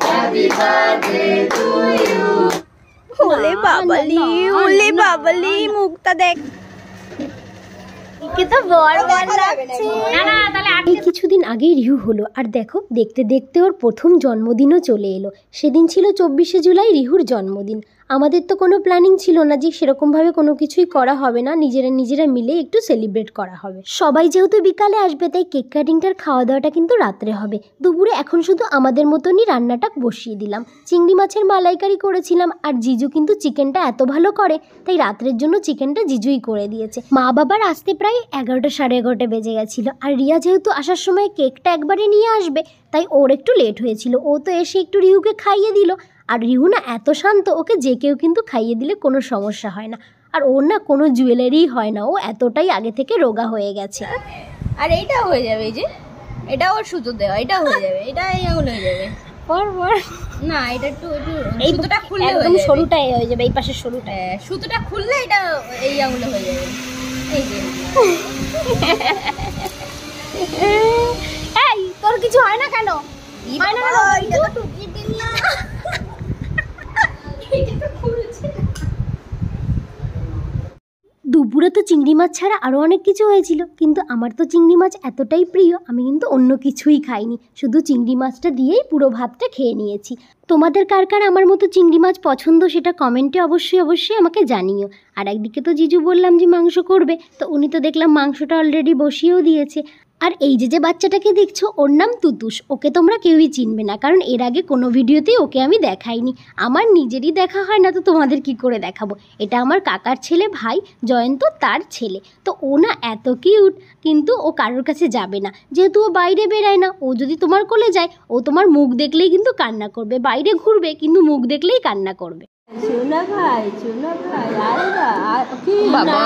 Happy birthday to you. ওলে বাবালি, ওলে বাবালি, মুখটা দেখ। কিছুদিন আগেই রিহু হলো, আর দেখো দেখতে দেখতে ওর প্রথম জন্মদিনও চলে এলো। সেদিন ছিল 24শে জুলাই, রিহুর জন্মদিন। আমাদের তো কোনো প্ল্যানিং ছিল না যে সেরকমভাবে কোনো কিছুই করা হবে না, নিজেরা মিলে একটু সেলিব্রেট করা হবে। সবাই যেহেতু বিকালে আসবে তাই কেক কাটিংটার খাওয়া দাওয়াটা কিন্তু রাত্রে হবে। দুপুরে এখন শুধু আমাদের মতনই রান্নাটা বসিয়ে দিলাম। চিংড়ি মাছের মালাইকারি করেছিলাম, আর জিজু কিন্তু চিকেনটা এত ভালো করে তাই রাত্রের জন্য চিকেনটা জিজুই করে দিয়েছে। মা বাবার আসতে প্রায় 11টা সাড়ে 11টা বেজে গেছিলো, আর রিয়া যেহেতু আসার সময় কেকটা একবারে নিয়ে আসবে তাই ওর একটু লেট হয়েছিল। ও তো এসে একটু রিহুকে খাইয়ে দিল, আর রিহু না এত শান্ত, ওকে যে কেউ কিন্তু খাইয়ে দিলে কোনো সমস্যা হয় না। আর ওর না কোনো জুয়েলারি হয় না, ও এতটাই আগে থেকে রোগা হয়ে গেছে। আর এইটা হয়ে যাবে, এই যে এটা ওর সুতো দেওয়া, এটা হয়ে যাবে, এটা এই আঙুল হয়ে যাবে। না এটা একটু এই সুতোটা খুললে একদম সরুটাই হয়ে যাবে, এই পাশের সরুটা। সুতোটা খুললে এটা এই আঙুলে হয়ে যাবে। এই যে এই তোর কিছু হয় না কেন? হয় না কেন? এটা তো টুকি দিল না। এটা তো খুলছে না। দুপুরে তো চিংড়ি মাছ ছাড়া আরও অনেক কিছু হয়েছিল, কিন্তু আমার তো চিংড়ি মাছ এতটাই প্রিয় আমি কিন্তু অন্য কিছুই খাইনি, শুধু চিংড়ি মাছটা দিয়েই পুরো ভাতটা খেয়ে নিয়েছি। তোমাদের কার কার আমার মতো চিংড়ি মাছ পছন্দ সেটা কমেন্টে অবশ্যই আমাকে জানিও। আর একদিকে তো জিজু বললাম যে মাংস করবে, তো উনি তো দেখলাম মাংসটা অলরেডি বসিয়েও দিয়েছে। আর এই যে বাচ্চাটাকে দেখছো, ওর নাম তুতুস। ওকে তোমরা কেউই চিনবে না, কারণ এর আগে কোনো ভিডিওতেই ওকে আমি দেখাইনি। আমার নিজেরই দেখা হয় না, তো তোমাদের কি করে দেখাবো। এটা আমার কাকার ছেলে ভাই জয়ন্ত, তার ছেলে। তো ও না এত কিউট, কিন্তু ও কারোর কাছে যাবে না, যেহেতু ও বাইরে বেরায় না। ও যদি তোমার কোলে যায়, ও তোমার মুখ দেখলেই কিন্তু কান্না করবে। বাইরে ঘুরবে কিন্তু মুখ দেখলেই কান্না করবে। চুনা ভাই, বাবা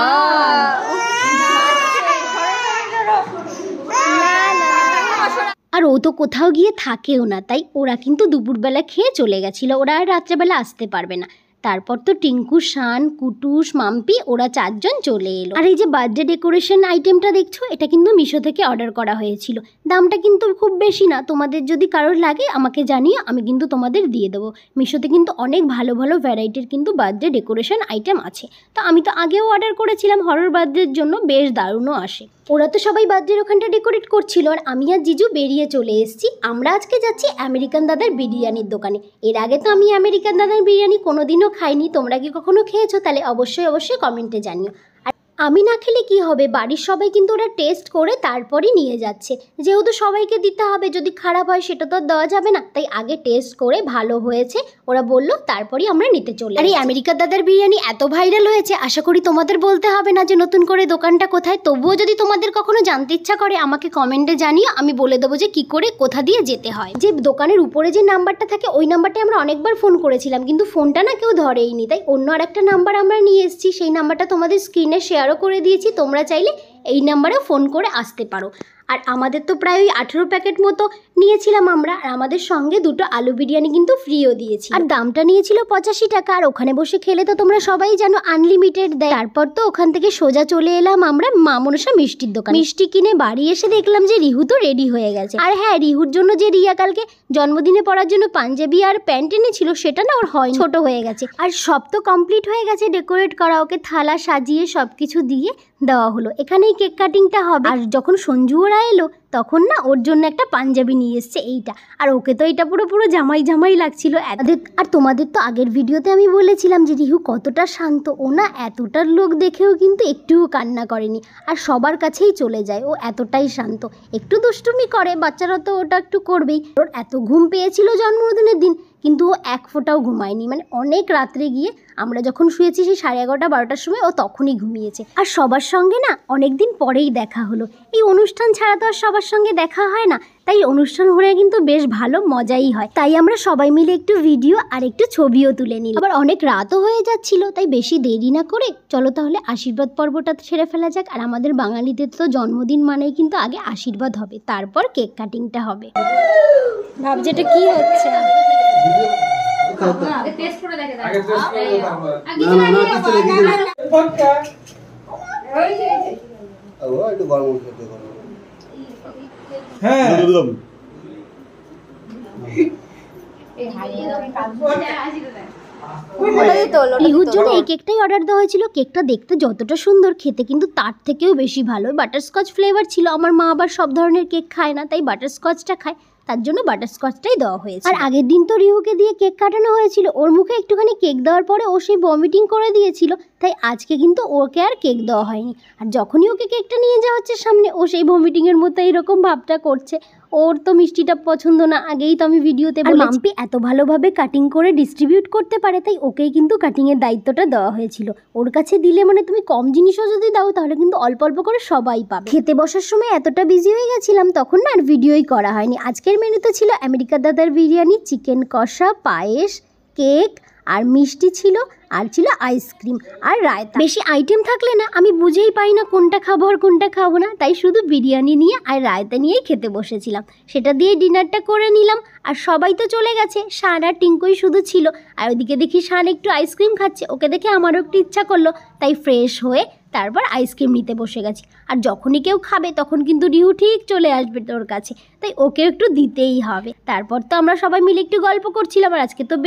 আর ও তো কোথাও গিয়ে থাকেও না, তাই ওরা কিন্তু দুপুরবেলা খেয়ে চলে গেছিলো। ওরা আর রাত্রেবেলা আসতে পারবে না। তারপর তো টিঙ্কু, শান, কুটুস, মাম্পি ওরা 4 জন চলে এলো। আর এই যে বার্থডে ডেকোরেশন আইটেমটা দেখছো, এটা কিন্তু মিশো থেকে অর্ডার করা হয়েছিল। দামটা কিন্তু খুব বেশি না, তোমাদের যদি কারোর লাগে আমাকে জানিও, আমি কিন্তু তোমাদের দিয়ে দেবো। মিশোতে কিন্তু অনেক ভালো ভালো ভ্যারাইটির কিন্তু বার্থডে ডেকোরেশন আইটেম আছে। তো আমি তো আগেও অর্ডার করেছিলাম হরর বার্থডের জন্য, বেশ দারুণও আসে। ওরা তো সবাই বার্থডের ওখানটা ডেকোরেট করছিল, আর আমি আর জিজু বেরিয়ে চলে এসেছি। আমরা আজকে যাচ্ছি আমেরিকান দাদার বিরিয়ানির দোকানে। এর আগে তো আমি আমেরিকান দাদার বিরিয়ানি কোনোদিনও খাইনি। তোমরা কি কখনো খেয়েছো? তাহলে অবশ্যই কমেন্টে জানিও। আর আমি না খেলে কি হবে, বাড়ির সবাই কিন্তু ওরা টেস্ট করে তারপরই নিয়ে যাচ্ছে। যেহেতু সবাইকে দিতে হবে, যদি খারাপ হয় সেটা তো আর দেওয়া যাবে না, তাই আগে টেস্ট করে ভালো হয়েছে ওরা বললো, তারপরই আমরা নিতে চলে। আর এই আমেরিকার দাদার বিরিয়ানি এত ভাইরাল হয়েছে, আশা করি তোমাদের বলতে হবে না যে নতুন করে দোকানটা কোথায়। তবুও যদি তোমাদের কখনো জানতে ইচ্ছা করে আমাকে কমেন্টে জানিও, আমি বলে দেবো যে কি করে কোথা দিয়ে যেতে হয়। যে দোকানের উপরে যে নাম্বারটা থাকে ওই নাম্বারটায় আমরা অনেকবার ফোন করেছিলাম, কিন্তু ফোনটা না কেউ ধরেইনি, তাই অন্য আরেকটা নাম্বার আমরা নিয়ে এসেছি। সেই নাম্বারটা তোমাদের স্ক্রিনে শেয়ারও করে দিয়েছি, তোমরা চাইলে এই নাম্বারে ফোন করে আসতে পারো। আর আমাদের তো প্রায় ওই 18 প্যাকেট মতো নিয়েছিলাম আমরা, আর আমাদের সঙ্গে 2টো আলু বিরিয়ানি কিন্তু ফ্রিও দিয়েছি। আর দামটা নিয়েছিল 85 টাকা। আর ওখানে বসে খেলে তো তোমরা সবাই জানো আনলিমিটেড দেয়। তারপর তো ওখান থেকে সোজা চলে এলাম আমরা মা মনসা মিষ্টির দোকানে। মিষ্টি কিনে বাড়ি এসে দেখলাম যে রিহু তো রেডি হয়ে গেছে। আর হ্যাঁ, রিহুর জন্য যে রিয়া কালকে জন্মদিনে পরার জন্য পাঞ্জাবি আর প্যান্ট এনেছিল সেটা না ওর হয়, ছোট হয়ে গেছে। আর সব তো কমপ্লিট হয়ে গেছে ডেকোরেট করা, ওকে থালা সাজিয়ে সবকিছু দিয়ে দেওয়া হলো। এখানেই কেক কাটিংটা হবে। আর যখন সঞ্জু ওরা এলো তখন না ওর জন্য একটা পাঞ্জাবি নিয়ে এসছে এইটা, আর ওকে তো এটা পুরো জামাই লাগছিল। আর তোমাদের তো আগের ভিডিওতে আমি বলেছিলাম যে রিহু কতটা শান্ত। ও না এতটার লোক দেখেও কিন্তু একটুও কান্না করেনি, আর সবার কাছেই চলে যায়। ও এতটাই শান্ত, একটু দুষ্টুমি করে, বাচ্চারা তো ওটা একটু করবেই। ওর এত ঘুম পেয়েছিল জন্মদিনের দিন, কিন্তু ও এক ফোঁটাও ঘুমায়নি। মানে অনেক রাত্রে গিয়ে আমরা যখন শুয়েছি সেই 11:30 12টার সময় ও তখনই ঘুমিয়েছে। আর সবার সঙ্গে না অনেকদিন পরেই দেখা হলো। এই অনুষ্ঠান ছাড়া তো আর সবার সঙ্গে দেখা হয় না, তাই অনুষ্ঠান হলে কিন্তু বেশ ভালো মজাই হয়। তাই আমরা সবাই মিলে একটু ভিডিও আর একটু ছবিও তুলে নিলাম। আবার অনেক রাতও হয়ে যাচ্ছিল, তাই বেশি দেরি না করে চলো তাহলে আশীর্বাদ পর্বটা সেরে ফেলা যাক। আর আমাদের বাঙালিদের তো জন্মদিন মানেই কিন্তু আগে আশীর্বাদ হবে, তারপর কেক কাটিংটা হবে। ভাবছি এটা কি হচ্ছে। রিহুর জন্য এই কেকটাই অর্ডার দেওয়া হয়েছিল। কেকটা দেখতে যতটা সুন্দর, খেতে কিন্তু তার থেকেও বেশি ভালো। বাটারস্কচ ফ্লেভার ছিল। আমার মা আবার সব ধরনের কেক খায় না, তাই বাটারস্কচটা খায়, তার জন্য বাটারস্কচটাই দেওয়া হয়েছে। আর আগের দিন তো রিহুকে দিয়ে কেক কাটানো হয়েছিল, ওর মুখে একটুখানি কেক দেওয়ার পরে ও সেই ভমিটিং করে দিয়েছিল, তাই আজকে কিন্তু ওকে আর কেক দেওয়া হয়নি। আর যখনই ওকে কেকটা নিয়ে যাওয়া হচ্ছে সামনে, ও সেই ভমিটিংয়ের মতো এইরকম ভাবটা করছে। ওর তো মিষ্টিটা পছন্দ না, আগেই তো আমি ভিডিওতে বলেছি। মাম্পি এত ভালোভাবে কাটিং করে ডিস্ট্রিবিউট করতে পারে, তাই ওকেই কিন্তু কাটিংয়ের দায়িত্বটা দেওয়া হয়েছিল। ওর কাছে দিলে মানে তুমি কম জিনিসও যদি দাও তাহলে কিন্তু অল্প অল্প করে সবাই পাবে। খেতে বসার সময় এতটা বিজি হয়ে গেছিলাম তখন না আর ভিডিওই করা হয়নি। আজকের মেনুতে ছিল আমেরিকা দাদার বিরিয়ানি, চিকেন কষা, পায়েস, কেক আর মিষ্টি ছিল, আর ছিল আইসক্রিম আর রায়তা। বেশি আইটেম থাকলে না আমি বুঝেই পাই না কোনটা খাবো আর কোনটা খাবো না, তাই শুধু বিরিয়ানি নিয়ে আর রায়তা নিয়েই খেতে বসেছিলাম। সেটা দিয়ে ডিনারটা করে নিলাম। আর সবাই তো চলে গেছে, শান আর টিঙ্কুই শুধু ছিল। আর ওইদিকে দেখি শান একটু আইসক্রিম খাচ্ছে, ওকে দেখে আমারও একটু ইচ্ছা করলো, তাই ফ্রেশ হয়ে তারপর আইসক্রিম নিতে বসে গেছি। আর যখনই কেউ খাবে তখন কিন্তু রিহু ঠিক চলে আসবে তোর কাছে, তাই ওকে একটু দিতেই হবে। তারপর তো আমরা সবাই মিলে একটু গল্প করছিলাম। আর আজকে তো